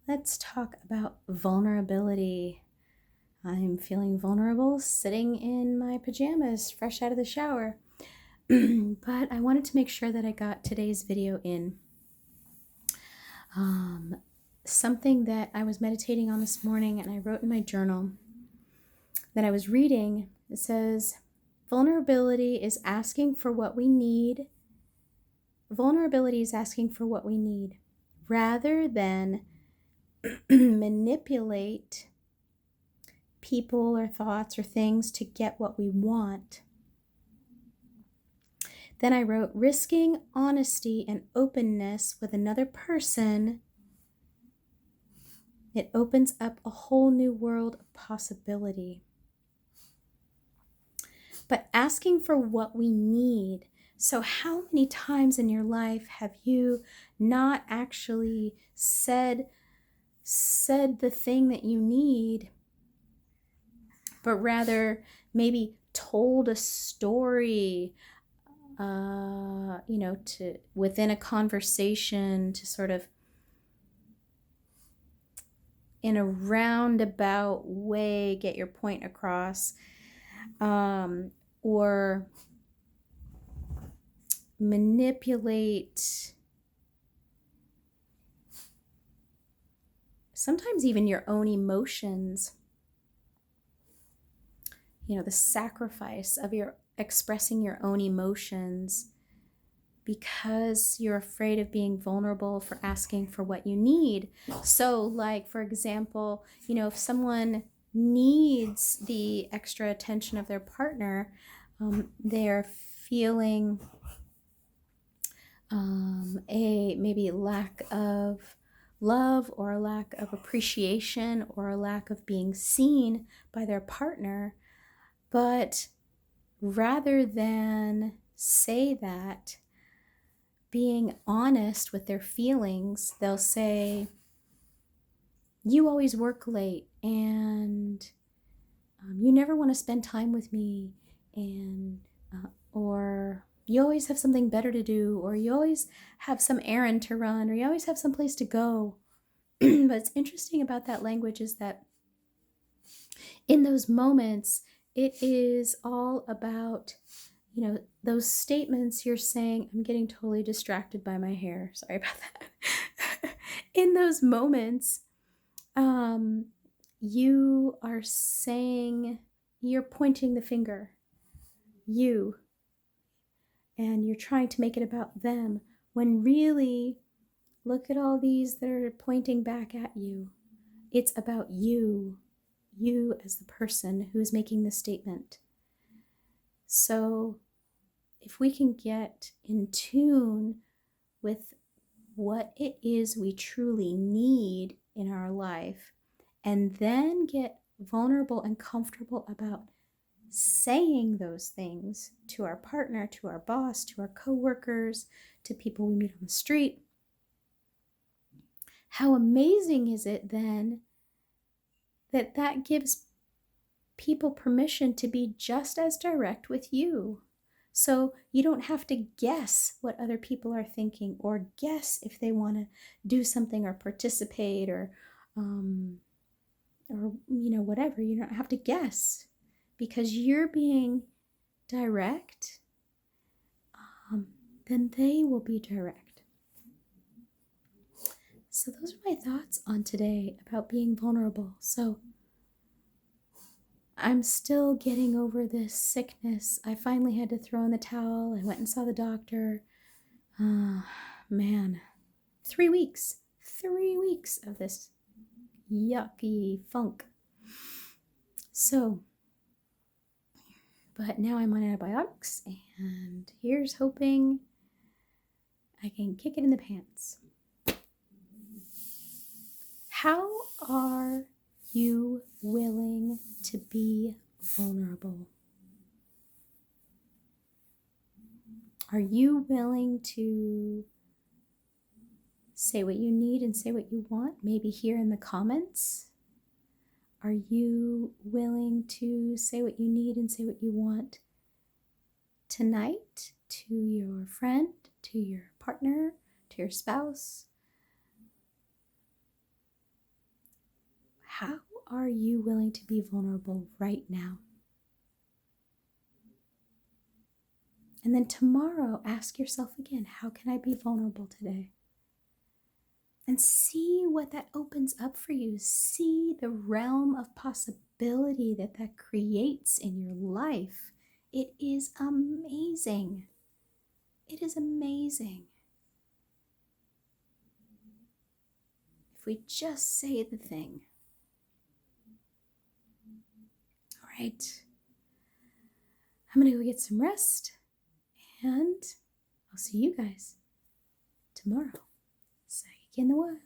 Let's talk about vulnerability. I'm feeling vulnerable sitting in my pajamas, fresh out of the shower. But I wanted to make sure that I got today's video in. Something that I was meditating on this morning and I wrote in my journal that I was reading. It says, vulnerability is asking for what we need. Vulnerability is asking for what we need rather than manipulate people or thoughts or things to get what we want. Then I wrote, risking honesty and openness with another person, it opens up a whole new world of possibility. But asking for what we need. So how many times in your life have you not actually said the thing that you need, but rather maybe told a story, to within a conversation to sort of in a roundabout way get your point across, or manipulate sometimes even your own emotions. The sacrifice of your expressing your own emotions because you're afraid of being vulnerable for asking for what you need. So like, for example, if someone needs the extra attention of their partner, they're feeling a maybe lack of love or a lack of appreciation or a lack of being seen by their partner. But rather than say that, being honest with their feelings, they'll say, you always work late and you never want to spend time with me, and or you always have something better to do, or you always have some errand to run, or you always have some place to go. But it's interesting about that language is that in those moments, it is all about, those statements you're saying. I'm getting totally distracted by my hair. Sorry about that. In those moments, you are saying, you're pointing the finger, and you're trying to make it about them, when really, look at all these that are pointing back at you. It's about you as the person who is making the statement. So if we can get in tune with what it is we truly need in our life, and then get vulnerable and comfortable about saying those things to our partner, to our boss, to our coworkers, to people we meet on the street, how amazing is it then that gives people permission to be just as direct with you. So you don't have to guess what other people are thinking, or guess if they want to do something or participate, or whatever. You don't have to guess because you're being direct. Then they will be direct. So those are my thoughts on today about being vulnerable. So I'm still getting over this sickness. I finally had to throw in the towel. I went and saw the doctor. Man, 3 weeks. 3 weeks of this yucky funk. So, but now I'm on antibiotics, and here's hoping I can kick it in the pants. How are you willing to be vulnerable? Are you willing to say what you need and say what you want? Maybe here in the comments. Are you willing to say what you need and say what you want tonight to your friend, to your partner, to your spouse? how are you willing to be vulnerable right now? And then tomorrow, ask yourself again, how can I be vulnerable today? And see what that opens up for you. See the realm of possibility that that creates in your life. It is amazing. It is amazing. If we just say the thing. All right. I'm going to go get some rest, and I'll see you guys tomorrow. Psych in the wild.